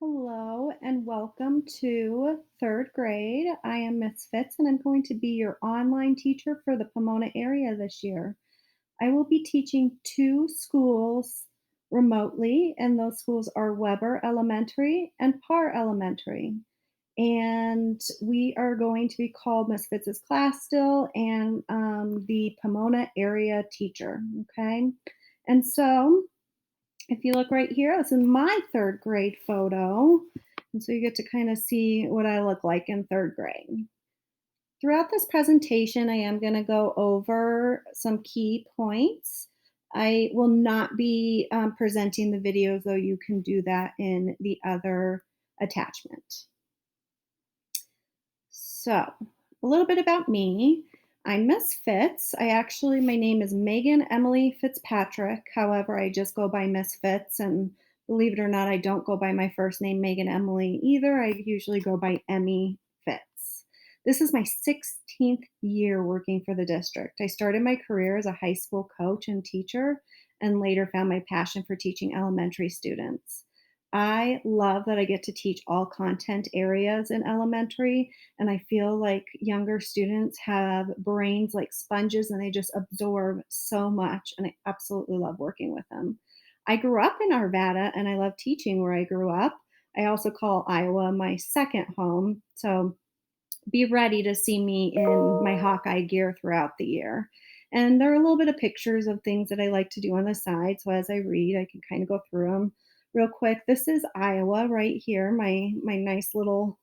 Hello and welcome to third grade. I am Miss Fitz and I'm going to be your online teacher for the Pomona area this year. I will be teaching two schools remotely, and those schools are Weber Elementary and Parr Elementary. And we are going to be called Miss Fitz's class still and the Pomona area teacher. Okay. And so if you look right here, this is my third grade photo. And so you get to kind of see what I look like in third grade. Throughout this presentation, I am going to go over some key points. I will not be presenting the videos, though you can do that in the other attachment. So, a little bit about me. I'm Miss Fitz. My name is Megan Emily Fitzpatrick. However, I just go by Miss Fitz. And believe it or not, I don't go by my first name, Megan Emily, either. I usually go by Emmy Fitz. This is my 16th year working for the district. I started my career as a high school coach and teacher, and later found my passion for teaching elementary students. I love that I get to teach all content areas in elementary, and I feel like younger students have brains like sponges and they just absorb so much. And I absolutely love working with them. I grew up in Arvada and I love teaching where I grew up. I also call Iowa my second home. So be ready to see me in my Hawkeye gear throughout the year. And there are a little bit of pictures of things that I like to do on the side. So as I read, I can kind of go through them real quick. This is Iowa right here, my nice little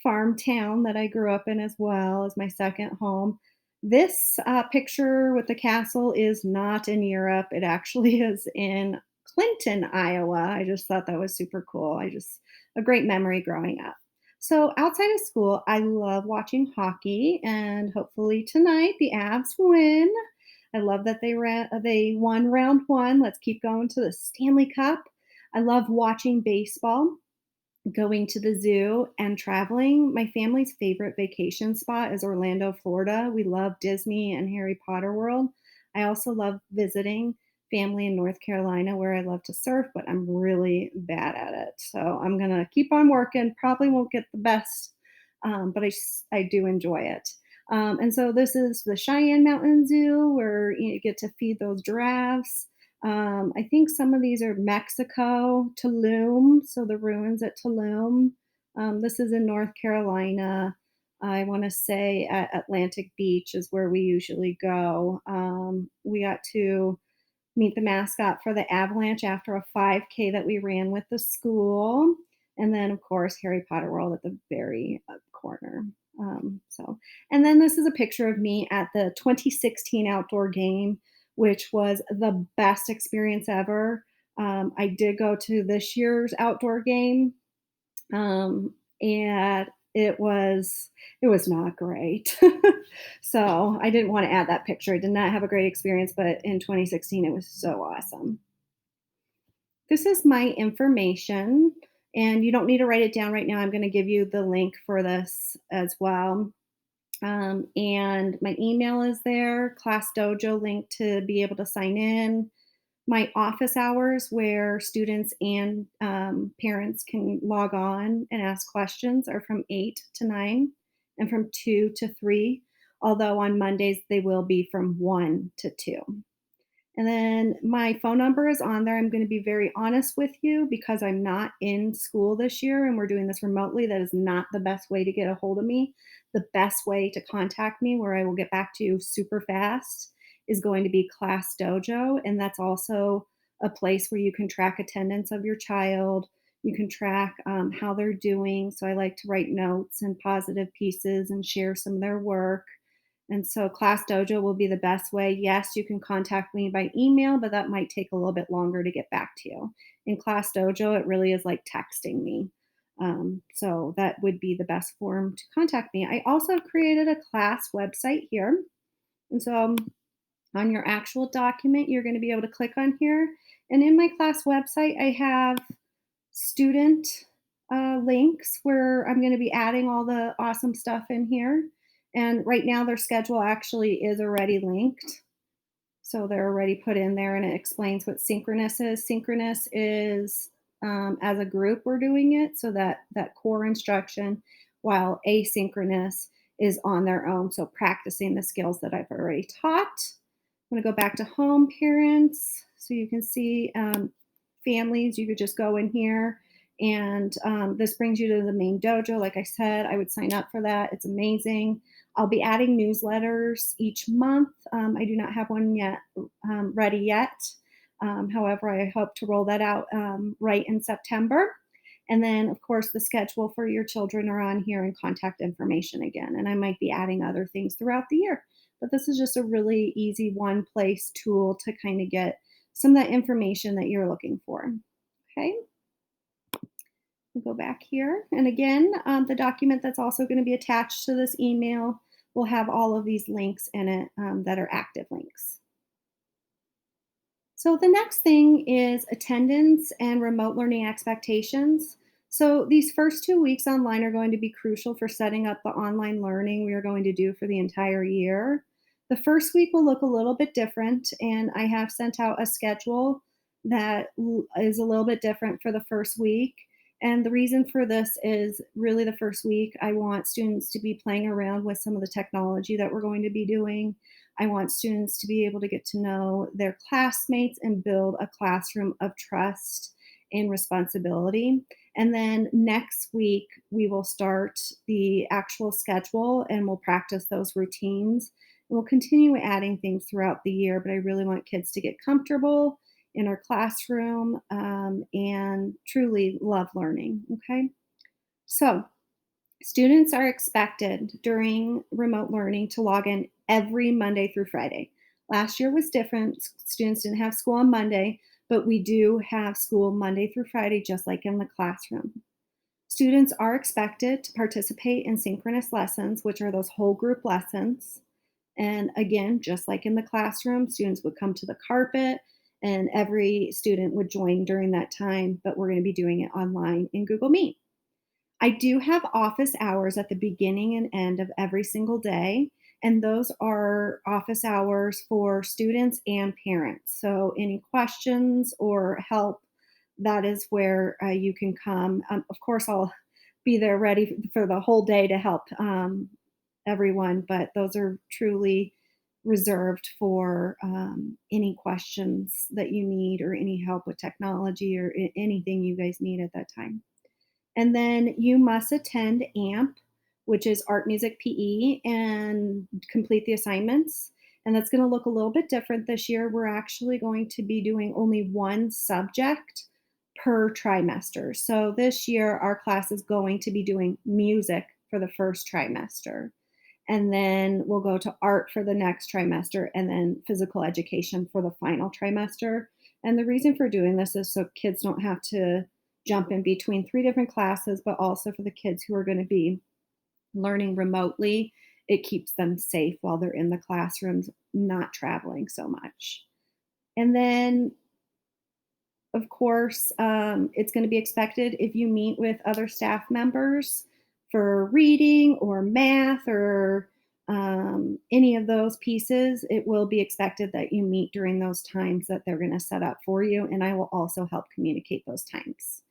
farm town that I grew up in as well as my second home. This picture with the castle is not in Europe. It actually is in Clinton, Iowa. I just thought that was super cool. A great memory growing up. So outside of school, I love watching hockey, and hopefully tonight the Avs win. I love that they won round one. Let's keep going to the Stanley Cup. I love watching baseball, going to the zoo, and traveling. My family's favorite vacation spot is Orlando, Florida. We love Disney and Harry Potter World. I also love visiting family in North Carolina where I love to surf, but I'm really bad at it. So I'm going to keep on working. Probably won't get the best, but I do enjoy it. And so this is the Cheyenne Mountain Zoo where you get to feed those giraffes. I think some of these are Mexico, Tulum, so the ruins at Tulum. This is in North Carolina. I want to say at Atlantic Beach is where we usually go. We got to meet the mascot for the Avalanche after a 5K that we ran with the school. And then, of course, Harry Potter World at the very corner. And then this is a picture of me at the 2016 outdoor game, which was the best experience ever. I did go to this year's outdoor game, and it was not great. So I didn't want to add that picture. I did not have a great experience, but in 2016 it was so awesome. This is my information, and you don't need to write it down right now. I'm going to give you the link for this as well. And my email is there, Class Dojo link to be able to sign in. My office hours, where students and parents can log on and ask questions, are from 8 to 9 and from 2 to 3, although on Mondays they will be from 1 to 2. And then my phone number is on there. I'm going to be very honest with you because I'm not in school this year and we're doing this remotely. That is not the best way to get a hold of me. The best way to contact me, where I will get back to you super fast, is going to be Class Dojo. And that's also a place where you can track attendance of your child. You can track how they're doing. So I like to write notes and positive pieces and share some of their work. And so Class Dojo will be the best way. Yes, you can contact me by email, but that might take a little bit longer to get back to you. In Class Dojo, it really is like texting me. So that would be the best form to contact me. I also have created a class website here. And so on your actual document, you're going to be able to click on here. And in my class website, I have student links where I'm going to be adding all the awesome stuff in here. And right now, their schedule actually is already linked. So they're already put in there, and it explains what synchronous is. Synchronous is as a group we're doing it, so that that core instruction, while asynchronous is on their own, so practicing the skills that I've already taught. I'm gonna go back to home parents, so you can see families. You could just go in here, and this brings you to the main dojo. Like I said, I would sign up for that. It's amazing. I'll be adding newsletters each month. I do not have one yet ready yet. However, I hope to roll that out right in September. And then, of course, the schedule for your children are on here and contact information again. And I might be adding other things throughout the year. But this is just a really easy one place tool to kind of get some of that information that you're looking for. Okay, we'll go back here. And again, the document that's also going to be attached to this email will have all of these links in it that are active links. So the next thing is attendance and remote learning expectations. So these first 2 weeks online are going to be crucial for setting up the online learning we are going to do for the entire year. The first week will look a little bit different, and I have sent out a schedule that is a little bit different for the first week. And the reason for this is really the first week, I want students to be playing around with some of the technology that we're going to be doing. I want students to be able to get to know their classmates and build a classroom of trust and responsibility. And then next week, we will start the actual schedule and we'll practice those routines. And we'll continue adding things throughout the year, but I really want kids to get comfortable in our classroom and truly love learning. Okay. So, students are expected during remote learning to log in every Monday through Friday. Last year was different. Students didn't have school on Monday, but we do have school Monday through Friday, just like in the classroom. Students are expected to participate in synchronous lessons, which are those whole group lessons. And again, just like in the classroom, students would come to the carpet and every student would join during that time, but we're going to be doing it online in Google Meet. I do have office hours at the beginning and end of every single day, and those are office hours for students and parents. So, any questions or help, that is where you can come. Of course, I'll be there ready for the whole day to help everyone, but those are truly reserved for any questions that you need or any help with technology or anything you guys need at that time. And then you must attend AMP, which is art, music, PE, and complete the assignments. And that's going to look a little bit different this year. We're actually going to be doing only one subject per trimester. So this year, our class is going to be doing music for the first trimester. And then we'll go to art for the next trimester and then physical education for the final trimester. And the reason for doing this is so kids don't have to jump in between three different classes, but also for the kids who are going to be learning remotely, it keeps them safe while they're in the classrooms, not traveling so much. And then, of course, it's going to be expected if you meet with other staff members for reading or math or any of those pieces, it will be expected that you meet during those times that they're going to set up for you. And I will also help communicate those times.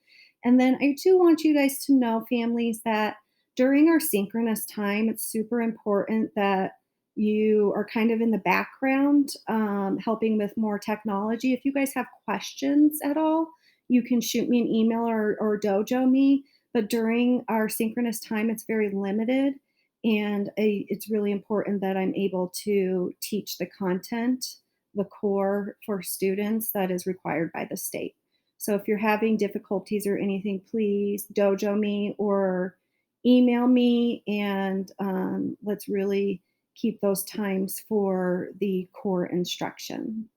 And then I do want you guys to know, families, that during our synchronous time, it's super important that you are kind of in the background helping with more technology. If you guys have questions at all, you can shoot me an email or dojo me. But during our synchronous time, it's very limited. And it's really important that I'm able to teach the content, the core for students that is required by the state. So if you're having difficulties or anything, please dojo me or email me, and let's really keep those times for the core instruction.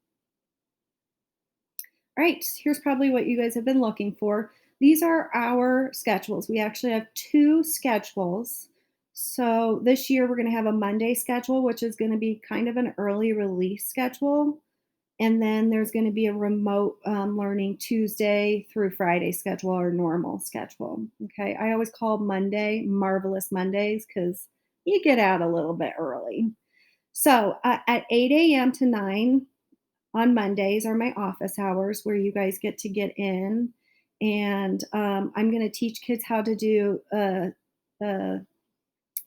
All right, here's probably what you guys have been looking for. These are our schedules. We actually have two schedules. So this year we're going to have a Monday schedule, which is going to be kind of an early release schedule. And then there's going to be a remote learning Tuesday through Friday schedule or normal schedule. Okay. I always call Monday Marvelous Mondays because you get out a little bit early. So at 8 a.m. to 9 on Mondays are my office hours where you guys get to get in and I'm going to teach kids how to do a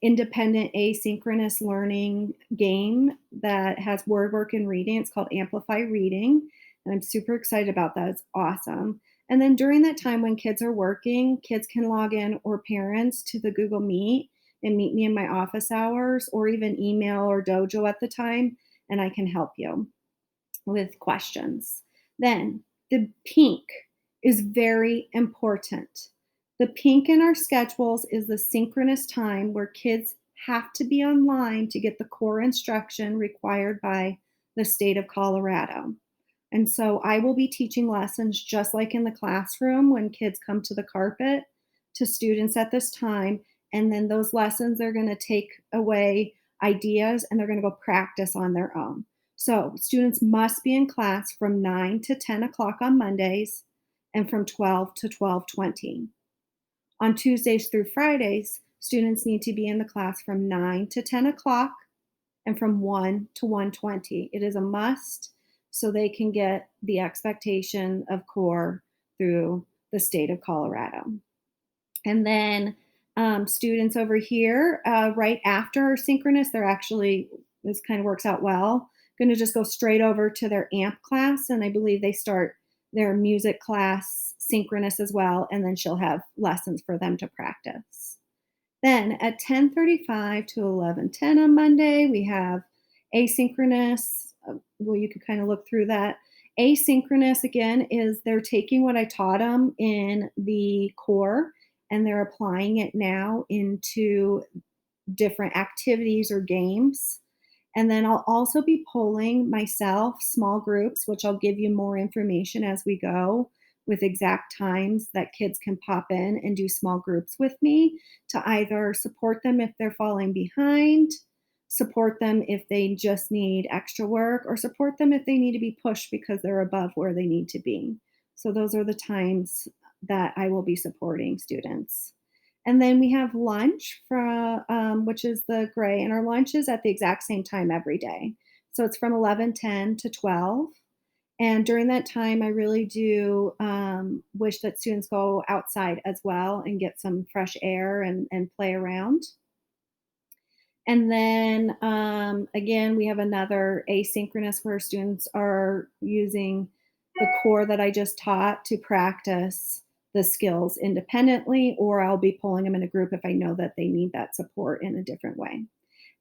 independent asynchronous learning game that has word work and reading. It's called Amplify Reading, and I'm super excited about that. It's awesome. And then during that time when kids are working, kids can log in, or parents, to the Google Meet and meet me in my office hours, or even email or dojo at the time, and I can help you with questions. Then the pink is very important. The pink in our schedules is the synchronous time where kids have to be online to get the core instruction required by the state of Colorado. And so I will be teaching lessons just like in the classroom when kids come to the carpet to students at this time. And then those lessons are going to take away ideas and they're going to go practice on their own. So students must be in class from 9 to 10 o'clock on Mondays and from 12 to 12:20. On Tuesdays through Fridays, students need to be in the class from 9 to 10 o'clock and from 1 to 1:20. It is a must so they can get the expectation of core through the state of Colorado. And then students over here, right after synchronous, they're actually, this kind of works out well, going to just go straight over to their AMP class. And I believe they start their music class synchronous as well. And then she'll have lessons for them to practice. Then at 10:35 to 11:10 on Monday, we have asynchronous. Well, you could kind of look through that. Asynchronous, again, is they're taking what I taught them in the core and they're applying it now into different activities or games. And then I'll also be polling myself small groups, which I'll give you more information as we go, with exact times that kids can pop in and do small groups with me to either support them if they're falling behind, support them if they just need extra work, or support them if they need to be pushed because they're above where they need to be. So those are the times that I will be supporting students. And then we have lunch for, which is the gray, and our lunch is at the exact same time every day. So it's from 11:10 to 12. And during that time, I really do wish that students go outside as well and get some fresh air and play around. And then again, we have another asynchronous where students are using the core that I just taught to practice the skills independently, or I'll be pulling them in a group if I know that they need that support in a different way.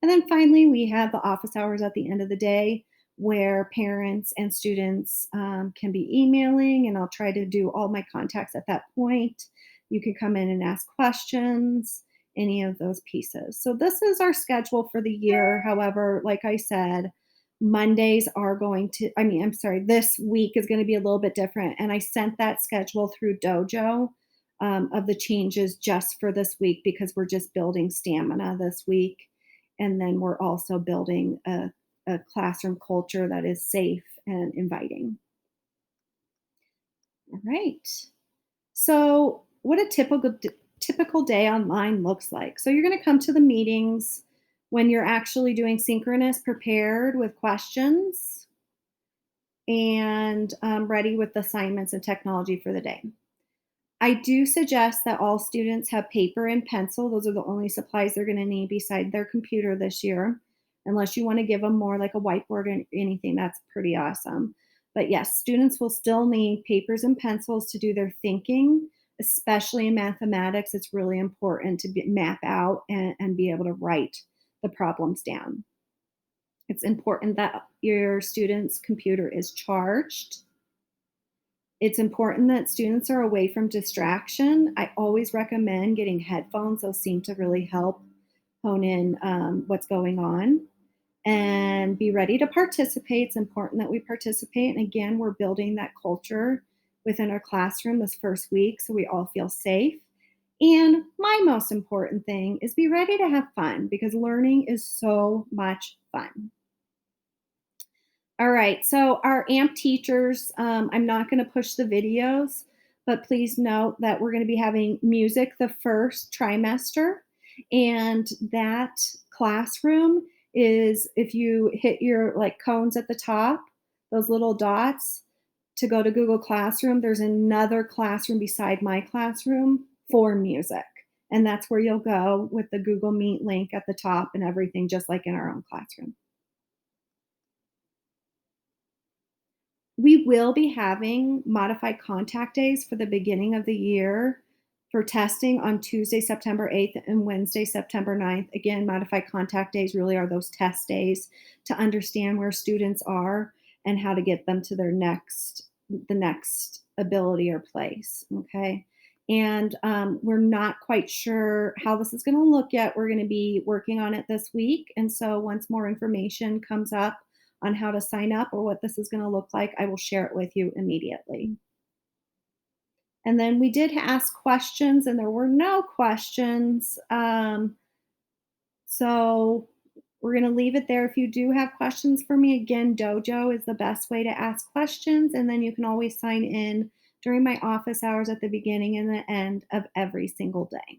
And then finally, we have the office hours at the end of the day where parents and students can be emailing, and I'll try to do all my contacts at that point. You can come in and ask questions, any of those pieces. So, this is our schedule for the year. However, like I said, Mondays are going to, I mean, I'm sorry, this week is going to be a little bit different. And I sent that schedule through Dojo of the changes just for this week because we're just building stamina this week. And then we're also building a classroom culture that is safe and inviting. All right. So, what a typical day online looks like. So, you're going to come to the meetings when you're actually doing synchronous, prepared with questions and ready with assignments and technology for the day. I do suggest that all students have paper and pencil. Those are the only supplies they're going to need beside their computer this year. Unless you want to give them more like a whiteboard or anything, that's pretty awesome. But yes, students will still need papers and pencils to do their thinking, especially in mathematics. It's really important to map out and be able to write the problems down. It's important that your student's computer is charged. It's important that students are away from distraction. I always recommend getting headphones. Those seem to really help hone in what's going on and be ready to participate. It's important that we participate. And again, we're building that culture within our classroom this first week so we all feel safe. And my most important thing is be ready to have fun because learning is so much fun. All right, so our AMP teachers, I'm not going to push the videos, but please note that we're going to be having music the first trimester. And that classroom is if you hit your like cones at the top, those little dots, to go to Google Classroom, there's another classroom beside my classroom for music. And that's where you'll go with the Google Meet link at the top and everything, just like in our own classroom. We will be having modified contact days for the beginning of the year for testing on Tuesday, September 8th and Wednesday, September 9th. Again, modified contact days really are those test days to understand where students are and how to get them to the next ability or place. Okay. And we're not quite sure how this is going to look yet. We're going to be working on it this week. And so once more information comes up on how to sign up or what this is going to look like, I will share it with you immediately. And then we did ask questions, and there were no questions. So we're going to leave it there. If you do have questions for me, again, Dojo is the best way to ask questions. And then you can always sign in during my office hours at the beginning and the end of every single day.